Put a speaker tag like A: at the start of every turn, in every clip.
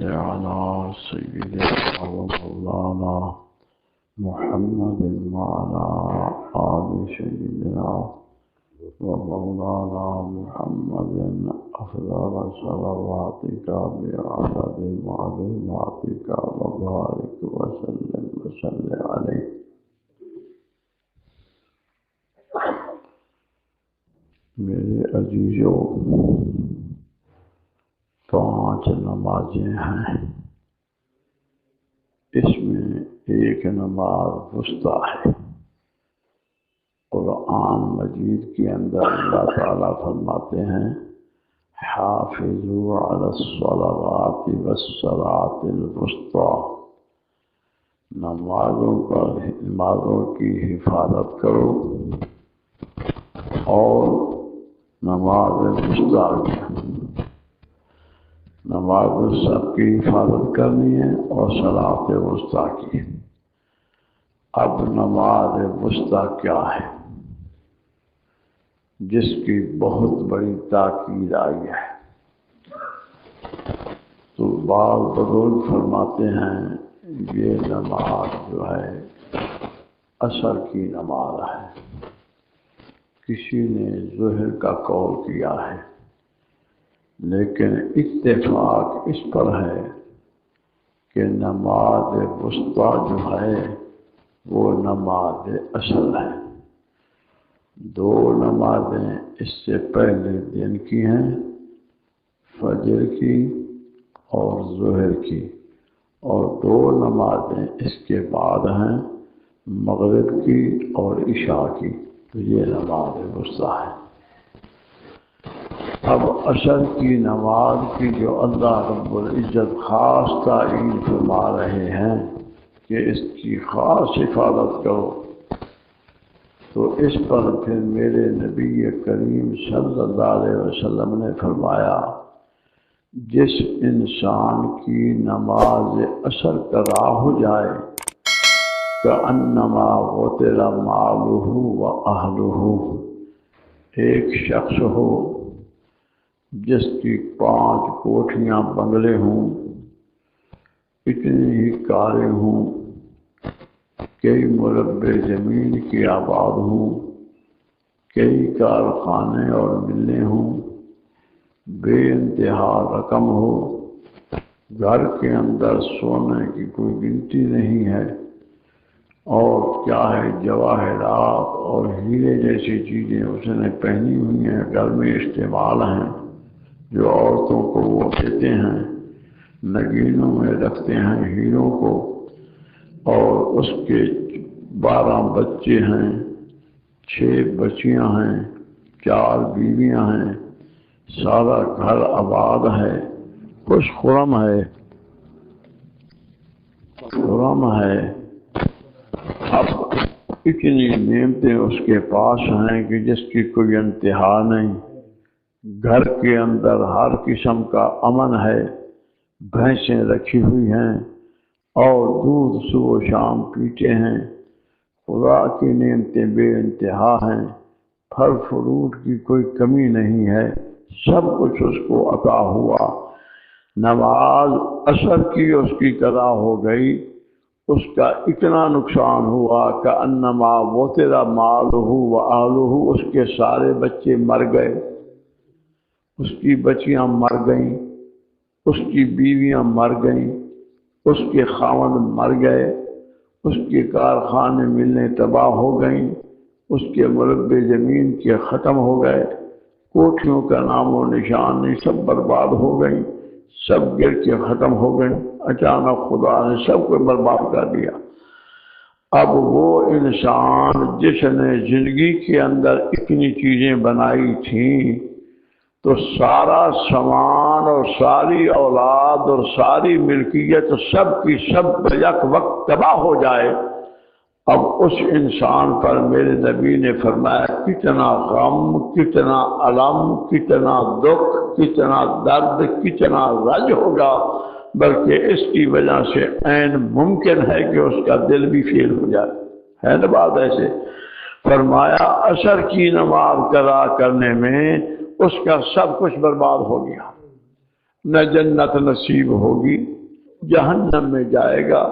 A: صل على سيدنا ومولانا محمد وعلى آل سيدنا ومولانا محمد أفضل صلواتك بعدد معلوماتك وبارك وسلم عليه. میرے عزیزو، 5 نمازیں ہیں، اس میں ایک نماز وسطیٰ ہے۔ قرآن مجید کے اندر اللہ تعالیٰ فرماتے ہیں حافظوا علی الصلوات والصلاۃ الوسطیٰ، نمازوں کی حفاظت کرو اور نماز وسطیٰ کی، نماز سب کی حفاظت کرنی ہے اور صلاۃ وسطیٰ کی۔ اب نماز وسطیٰ کیا ہے جس کی بہت بڑی تاکید آئی ہے؟ تو بعض بزرگ فرماتے ہیں یہ نماز جو ہے عصر کی نماز ہے۔ کسی نے ظہر کا قول کیا ہے، لیکن اتفاق اس پر ہے کہ نماز وسطیٰ جو ہے وہ نماز عصر ہے۔ 2 نمازیں اس سے پہلے دن کی ہیں، فجر کی اور ظہر کی، اور 2 نمازیں اس کے بعد ہیں، مغرب کی اور عشاء کی۔ تو یہ نماز وسطیٰ ہے۔ اب عصر کی نماز کی جو اللہ رب العزت خاص تعین فرما رہے ہیں کہ اس کی خاص حفاظت کرو، تو اس پر پھر میرے نبی کریم صلی اللہ علیہ وسلم نے فرمایا جس انسان کی نماز عصر قضا ہو جائے کأنما غتل مالہ و اہلہ، ایک شخص ہو جس کی 5 کوٹھیاں بنگلے ہوں، اتنی ہی کاریں ہوں، کئی مربع زمین کی آباد ہوں، کئی کارخانے اور ملیں ہوں، بے انتہا رقم ہو، گھر کے اندر سونے کی کوئی گنتی نہیں ہے، اور کیا ہے جواہرات اور ہیرے جیسی چیزیں اس نے پہنی ہوئی ہیں، گھر میں استعمال ہیں، جو عورتوں کو وہ دیتے ہیں، نگینوں میں رکھتے ہیں ہیروں کو، اور اس کے 12 بچے ہیں، 6 بچیاں ہیں، 4 بیویاں ہیں، سارا گھر آباد ہے، خوش خرم ہے، اب اتنی نعمتیں اس کے پاس ہیں کہ جس کی کوئی انتہا نہیں۔ گھر کے اندر ہر قسم کا امن ہے، بھینسیں رکھی ہوئی ہیں اور دودھ صبح و شام پیتے ہیں، خدا کی نعمتیں بے انتہا ہیں، پھل فروٹ کی کوئی کمی نہیں ہے، سب کچھ اس کو عطا ہوا۔ نماز عصر کی اس کی قضا ہو گئی، اس کا اتنا نقصان ہوا کہ انما غتل مالہ و اہلہ، اس کے سارے بچے مر گئے، اس کی بچیاں مر گئیں، اس کی بیویاں مر گئیں، اس کے خاوند مر گئے، اس کے کارخانے ملیں تباہ ہو گئیں، اس کے مربع زمین کے ختم ہو گئے، کوٹھیوں کا نام و نشان نہیں، سب برباد ہو گئیں، سب گر کے ختم ہو گئیں۔ اچانک خدا نے سب کو برباد کر دیا۔ اب وہ انسان جس نے زندگی کے اندر اتنی چیزیں بنائی تھیں، تو سارا سامان اور ساری اولاد اور ساری ملکیت سب کی سب یک وقت تباہ ہو جائے، اب اس انسان پر میرے نبی نے فرمایا کتنا غم، کتنا علم، کتنا دکھ، کتنا درد، کتنا رنج ہوگا، بلکہ اس کی وجہ سے عین ممکن ہے کہ اس کا دل بھی فیل ہو جائے، ہے نا بات ایسے؟ فرمایا عصر کی نماز قضا کرنے میں اس کا سب کچھ برباد ہو گیا، نہ جنت نصیب ہوگی، جہنم میں جائے گا،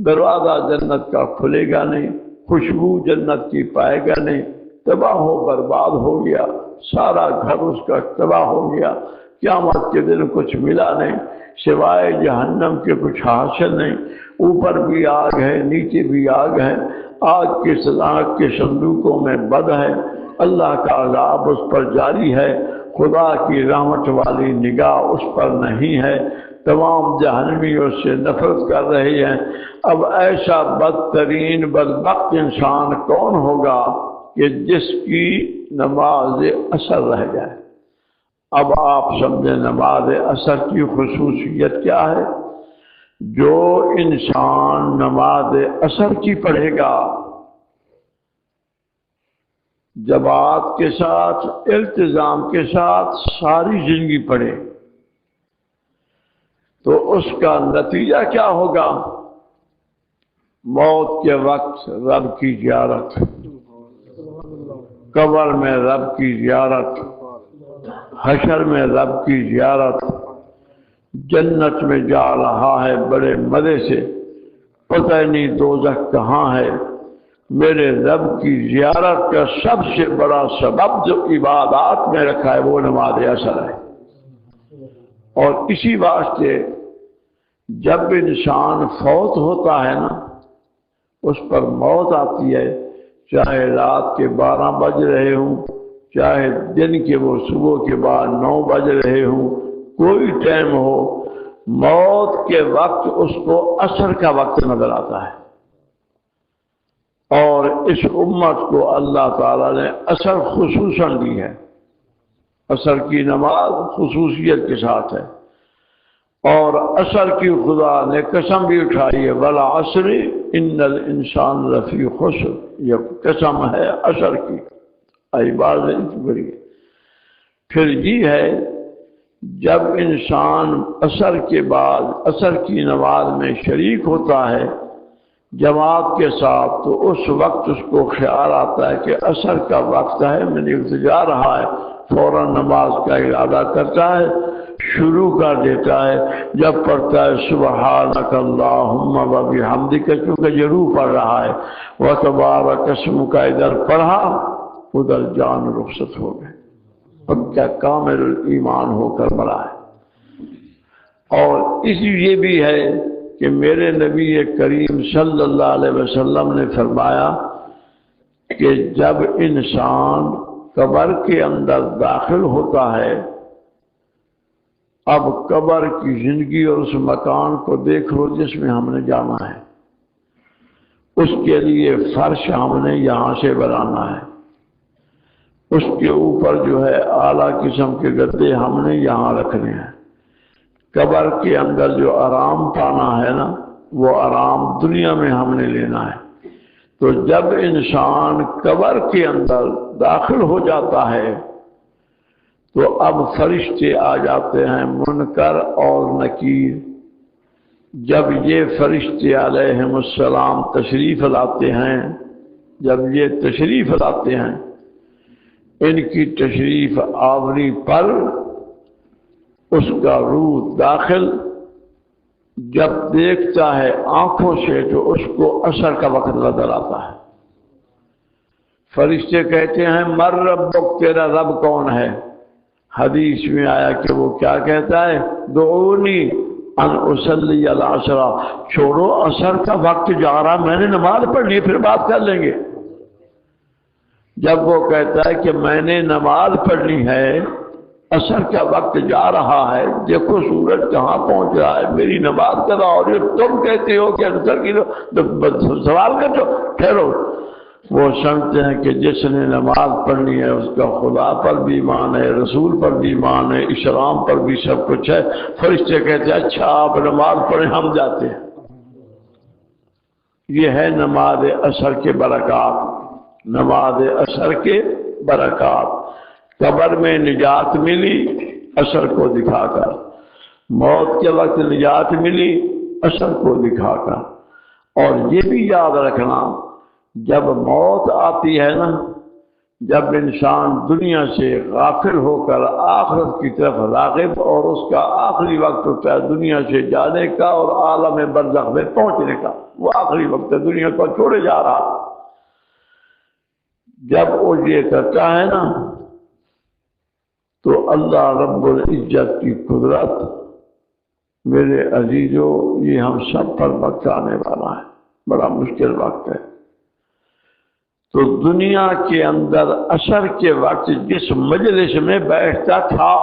A: دروازہ جنت کا کھلے گا نہیں، خوشبو جنت کی پائے گا نہیں، تباہ و برباد ہو گیا، سارا گھر اس کا تباہ ہو گیا، قیامت کے دن کچھ ملا نہیں سوائے جہنم کے، کچھ حاصل نہیں، اوپر بھی آگ ہے نیچے بھی آگ ہے، آگ کے صندوقوں میں بد ہے، اللہ کا عذاب اس پر جاری ہے، خدا کی رحمت والی نگاہ اس پر نہیں ہے، تمام جہنمیوں سے نفرت کر رہی ہیں۔ اب ایسا بدترین بدبخت انسان کون ہوگا کہ جس کی نماز اثر رہ جائے؟ اب آپ سمجھیں نماز اثر کی خصوصیت کیا ہے؟ جو انسان نماز اثر کی پڑھے گا، جماعت کے ساتھ التزام کے ساتھ ساری زندگی پڑھے، تو اس کا نتیجہ کیا ہوگا؟ موت کے وقت رب کی زیارت، قبر میں رب کی زیارت، حشر میں رب کی زیارت، جنت میں جا رہا ہے بڑے مزے سے، پتہ نہیں دوزخ کہاں ہے۔ میرے رب کی زیارت کا سب سے بڑا سبب جو عبادات میں رکھا ہے وہ نماز اثر ہے۔ اور اسی واسطے جب انسان فوت ہوتا ہے نا، اس پر موت آتی ہے، چاہے رات کے 12 بج رہے ہوں، چاہے دن کے وہ صبح کے بعد 9 بج رہے ہوں، کوئی ٹائم ہو، موت کے وقت اس کو عصر کا وقت نظر آتا ہے۔ اور اس امت کو اللہ تعالیٰ نے عصر خصوصاً دی ہے، عصر کی نماز خصوصیت کے ساتھ ہے، اور عصر کی خدا نے قسم بھی اٹھائی ہے، والعصر ان الانسان لفی خسر، یہ قسم ہے عصر کی، عبادت بڑی ہے۔ پھر یہ ہے جب انسان عصر کے بعد عصر کی نماز میں شریک ہوتا ہے جماعت کے ساتھ، تو اس وقت اس کو خیال آتا ہے کہ عصر کا وقت ہے، میں نے جا رہا ہے، فوراً نماز کا ارادہ کرتا ہے، شروع کر دیتا ہے، جب پڑھتا ہے سبحانک اللہم و بحمدک، کیونکہ ضرور پڑھ رہا ہے، وتبارک اسمک، ادھر پڑھا ادھر جان رخصت ہو گئے، پکا کامل ایمان ہو کر مرا ہے۔ اور اس لیے بھی ہے کہ میرے نبی کریم صلی اللہ علیہ وسلم نے فرمایا کہ جب انسان قبر کے اندر داخل ہوتا ہے، اب قبر کی زندگی اور اس مکان کو دیکھ لو جس میں ہم نے جانا ہے، اس کے لیے فرش ہم نے یہاں سے بنانا ہے، اس کے اوپر جو ہے اعلیٰ قسم کے گدے ہم نے یہاں رکھنے ہیں، قبر کے اندر جو آرام پانا ہے نا، وہ آرام دنیا میں ہم نے لینا ہے۔ تو جب انسان قبر کے اندر داخل ہو جاتا ہے تو اب فرشتے آ جاتے ہیں، منکر اور نکیر۔ جب یہ فرشتے علیہم السلام تشریف لاتے ہیں، جب یہ تشریف لاتے ہیں، ان کی تشریف آوری پر اس کا روح داخل جب دیکھتا ہے آنکھوں سے تو اس کو عصر کا وقت نظر آتا ہے۔ فرشتے کہتے ہیں مر ربک، تیرا رب کون ہے؟ حدیث میں آیا کہ وہ کیا کہتا ہے؟ دعونی ان اصلی العصر، چھوڑو عصر کا وقت جا رہا، میں نے نماز پڑھنی، پھر بات کر لیں گے۔ جب وہ کہتا ہے کہ میں نے نماز پڑھنی ہے، عصر کا وقت جا رہا ہے، دیکھو سورج کہاں پہنچ رہا ہے، میری نماز کرا، اور یہ تم کہتے ہو کہ عصر کی سوال کر دو، ٹھہرو۔ وہ سمجھتے ہیں کہ جس نے نماز پڑھنی ہے اس کا خدا پر بھی ایمان ہے، رسول پر بھی ایمان ہے، اسلام پر بھی سب کچھ ہے۔ فرشتے کہتے ہیں اچھا آپ نماز پڑھیں، ہم جاتے ہیں۔ یہ ہے نماز عصر کے برکات، نماز عصر کے برکات۔ قبر میں نجات ملی عصر کو دکھا کر، موت کے وقت نجات ملی عصر کو دکھا کر۔ اور یہ بھی یاد رکھنا جب موت آتی ہے نا جب انسان دنیا سے غافل ہو کر آخرت کی طرف راغب، اور اس کا آخری وقت ہوتا ہے دنیا سے جانے کا اور عالم برزخ میں پہنچنے کا، وہ آخری وقت ہے، دنیا کو چھوڑے جا رہا۔ جب وہ یہ کرتا ہے نا تو اللہ رب العزت کی قدرت، میرے عزیزو، یہ ہم سب پر وقت آنے والا ہے، بڑا مشکل وقت ہے۔ تو دنیا کے اندر عصر کے وقت جس مجلس میں بیٹھتا تھا،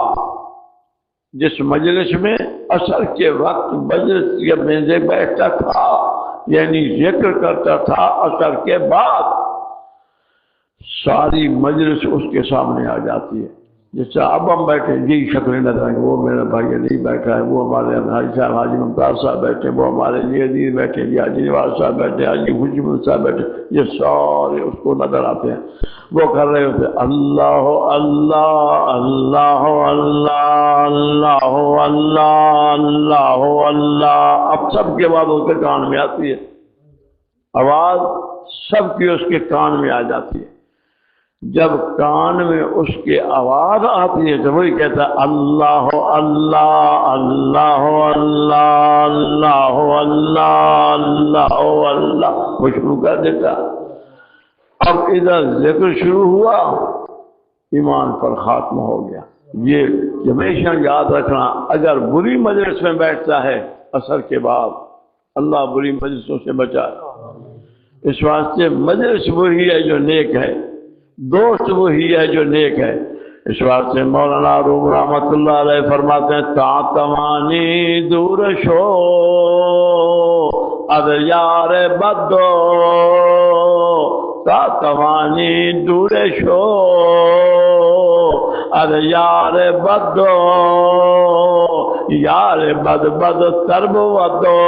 A: جس مجلس میں عصر کے وقت مجلس میں سے بیٹھتا تھا، یعنی ذکر کرتا تھا عصر کے بعد، ساری مجلس اس کے سامنے آ جاتی ہے۔ جس سے اب ہم بیٹھے جی شکلیں نظر آئیں، وہ میرا بھائی علی بیٹھا ہے، وہ ہمارے حاجی صاحب حاجی ممتاز صاحب بیٹھے، وہ ہمارے جی عزیز بیٹھے، جی حاجی نواز صاحب بیٹھے، حاجی خوشبو صاحب بیٹھے، یہ سارے اس کو نظر آتے ہیں، وہ کر رہے ہوتے اللہ اللہ اللہ اللہ اللہ اللہ اللہ اللہ۔ اب سب کے بعد اس کے کان میں آتی ہے آواز، سب کی اس کے کان میں آ جاتی ہے۔ جب کان میں اس کے آواز آتی ہے تو وہی کہتا ہے اللہ اللہ اللہ اللہ اللہ اللہ اللہ اللہ، وہ شروع کر دیتا۔ اب ادھر ذکر شروع ہوا، ایمان پر خاتمہ ہو گیا۔ یہ ہمیشہ یاد رکھنا، اگر بری مجلس میں بیٹھتا ہے عصر کے بعد، اللہ بری مجلسوں سے بچائے، اس واسطے مجلس وہی ہے جو نیک ہے، دوست وہی ہے جو نیک ہے۔ اس واسطے مولانا روم رحمۃ اللہ علیہ فرماتے ہیں تا تمانی دور شو اب یار بدو، تا تمانی دور شو اب یار بدو، یار بد بد ترب ودو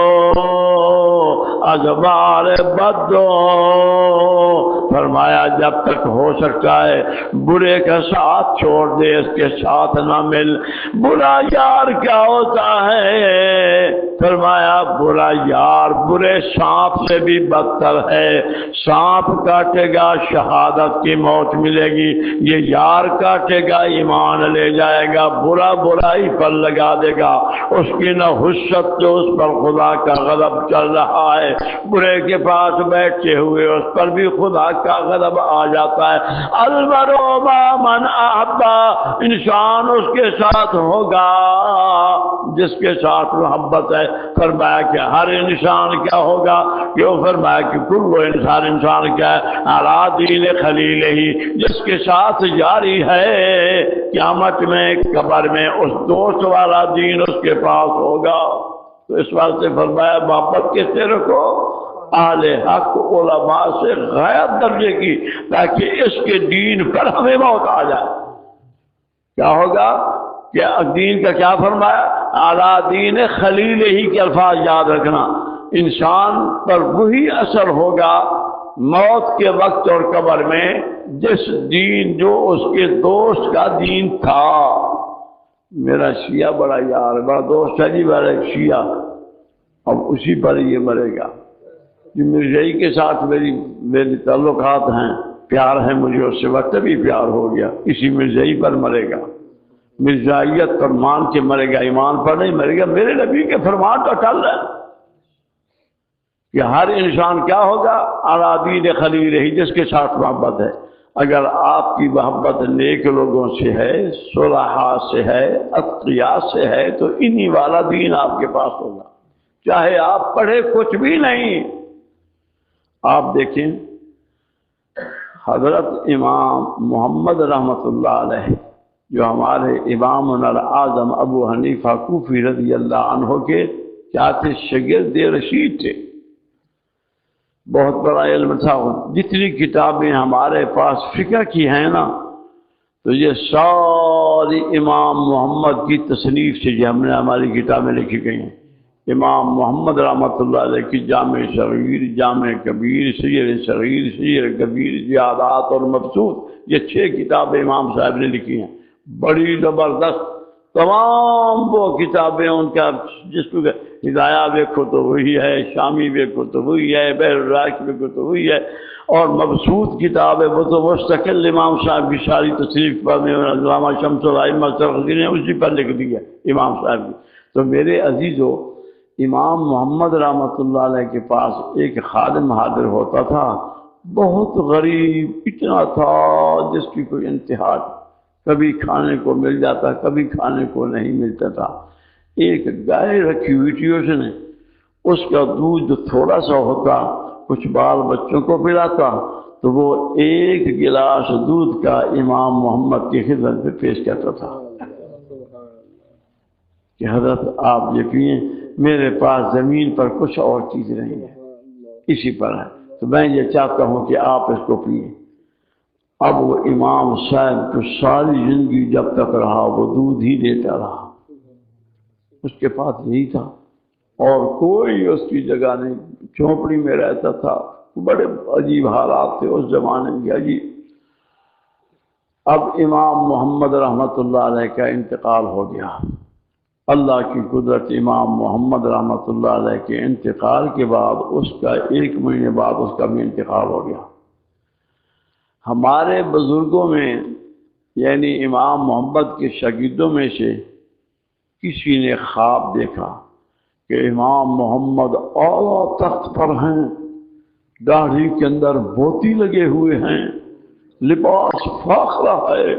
A: ازبار بدو۔ فرمایا جب تک ہو سکتا ہے برے کا ساتھ چھوڑ دے، اس کے ساتھ نہ مل۔ برا یار کیا ہوتا ہے؟ فرمایا برا یار برے سانپ سے بھی بدتر ہے، سانپ کاٹے گا شہادت کی موت ملے گی، یہ یار کاٹے گا ایمان لے جائے گا، برا برائی پر لگا دے گا، اس کی نہ حسد جو اس پر خدا کا غضب چل رہا ہے، برے کے پاس بیٹھے ہوئے اس پر بھی خدا کا غضب آ جاتا ہے۔ المرء مع من احبا، انسان اس کے ساتھ ہوگا جس کے ساتھ محبت ہے۔ فرمایا کہ ہر انسان کیا ہوگا؟ کیوں؟ فرمایا کہ کل انسان کیا ہے؟ علی دین خلیل ہی، جس کے ساتھ جاری ہے قیامت میں قبر میں اس دوست والا دین اس کے پاس ہوگا۔ تو اس واسطے فرمایا محبت کس سے رکھو؟ اہل حق علماء سے غایت درجے کی، تاکہ اس کے دین پر ہمیں موت آ جائے۔ کیا ہوگا کہ دین کا کیا فرمایا؟ اعلیٰ دین خلیل ہی کے الفاظ یاد رکھنا۔ انسان پر وہی اثر ہوگا موت کے وقت اور قبر میں جس دین جو اس کے دوست کا دین تھا۔ میرا شیعہ بڑا یار بڑا دوست ہے جی، میرا ایک شیعہ، اب اسی پر یہ مرے گا۔ جو مرزائی کے ساتھ میری تعلقات ہیں، پیار ہے مجھے اس سے، وقت بھی پیار ہو گیا، اسی مرزائی پر مرے گا، مرزائیت پر مان کے مرے گا، ایمان پر نہیں مرے گا۔ میرے نبی کے فرمان کا ٹل ہے کہ ہر انسان کیا ہوگا؟ اعلیٰ دین خلیل ہی، جس کے ساتھ محبت ہے۔ اگر آپ کی محبت نیک لوگوں سے ہے، صلحاء سے ہے، اتقیاء سے ہے، تو انہی والا دین آپ کے پاس ہوگا، چاہے آپ پڑھے کچھ بھی نہیں۔ آپ دیکھیں حضرت امام محمد رحمۃ اللہ علیہ، جو ہمارے امام اعظم ابو حنیفہ کوفی رضی اللہ عنہ کے کیا تھے؟ شاگرد رشید تھے، بہت بڑا علم تھا۔ جتنی کتابیں ہمارے پاس فقہ کی ہیں نا، تو یہ ساری امام محمد کی تصنیف سے جو ہم نے ہماری کتابیں لکھی گئی ہیں۔ امام محمد رحمۃ اللہ علیہ کی جامع صغیر، جامع کبیر، سیر صغیر، سیر کبیر، زیادات اور مبسوط، یہ 6 کتابیں امام صاحب نے لکھی ہیں، بڑی زبردست۔ تمام وہ کتابیں ان کا جس کو ہدایہ دیکھو تو وہی ہے، شامی دیکھو تو وہی ہے، بحر الراق دیکھو تو وہی ہے، اور مبسوط کتاب ہے وہ تو مستقل امام صاحب کی ساری تصریف پر علامہ شمس الائمہ سرخسی نے اسی پر لکھ دی ہے امام صاحب کی۔ تو میرے عزیزو، امام محمد رحمۃ اللہ علیہ کے پاس ایک خادم حاضر ہوتا تھا، بہت غریب اتنا تھا جس کی کوئی انتہا نہیں، کبھی کھانے کو مل جاتا کبھی کھانے کو نہیں ملتا تھا۔ ایک گائے رکھی ہوئی تھی اس نے، اس کا دودھ تھوڑا سا ہوتا، کچھ بال بچوں کو پلاتا، تو وہ ایک گلاس دودھ کا امام محمد کی خدمت میں پیش کرتا تھا کہ حضرت آپ یہ پئیں، میرے پاس زمین پر کچھ اور چیز نہیں ہے، اسی پر ہے، تو میں یہ چاہتا ہوں کہ آپ اس کو پئیں۔ اب وہ امام صاحب تو ساری زندگی جب تک رہا وہ دودھ ہی دیتا رہا، اس کے پاس یہی تھا اور کوئی اس کی جگہ نہیں، جھونپڑی میں رہتا تھا، بڑے عجیب حالات تھے اس زمانے میں، عجیب۔ اب امام محمد رحمۃ اللہ علیہ کا انتقال ہو گیا، اللہ کی قدرت، امام محمد رحمۃ اللہ علیہ کے انتقال کے بعد اس کا 1 مہینے بعد اس کا بھی انتقال ہو گیا۔ ہمارے بزرگوں میں یعنی امام محمد کے شاگردوں میں سے کسی نے خواب دیکھا کہ امام محمد اعلیٰ تخت پر ہیں، داڑھی کے اندر موتی لگے ہوئے ہیں، لباس فاخرہ ہے،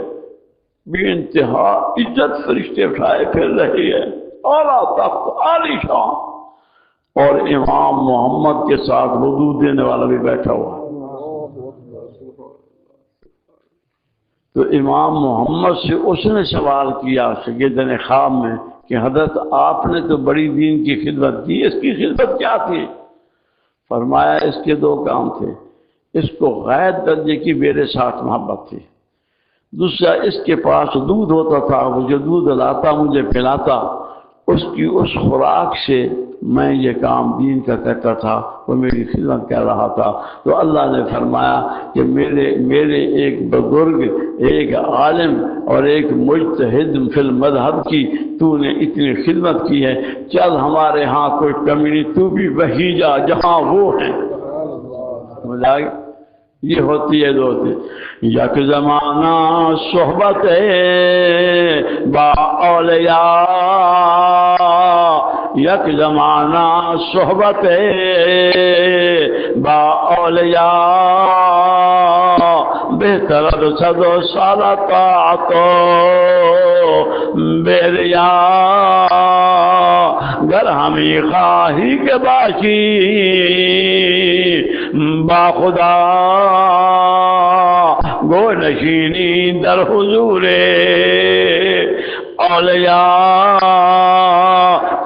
A: بے انتہا عزت فرشتے اٹھائے پھر رہے ہیں، اعلیٰ تخت عالی شان، اور امام محمد کے ساتھ وضو دینے والا بھی بیٹھا ہوا ہے۔ تو امام محمد سے اس نے سوال کیا سیدنا خواب میں کہ حضرت آپ نے تو بڑی دین کی خدمت کی، اس کی خدمت کیا تھی؟ فرمایا اس کے 2 کام تھے، اس کو غیر درجے کی میرے ساتھ محبت تھی، دوسرا اس کے پاس دودھ ہوتا تھا، وہ جو دودھ لاتا مجھے پلاتا، اس کی اس خوراک سے میں یہ کام دین کا کرتا تھا، وہ میری خدمت کر رہا تھا۔ تو اللہ نے فرمایا کہ میرے ایک بزرگ، ایک عالم اور ایک مجتہد فی المذہب کی تو نے اتنی خدمت کی ہے، چل ہمارے ہاں کوئی کمی نہیں، تو بھی وہی جا جہاں وہ ہیں۔ یہ ہوتی ہے دوست، یک زمانہ صحبت با اولیاء، یک زمانہ صحبت با اولیاء، بہتر صد و سال طاعت بیریا، گر ہمیں خواہی کے باشی با خدا، گو نشینی در حضور اولیاء۔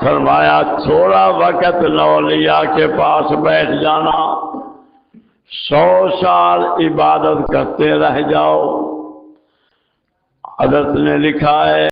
A: فرمایا تھوڑا وقت اولیاء کے پاس بیٹھ جانا، 100 سال عبادت کرتے رہ جاؤ۔ حضرت نے لکھا ہے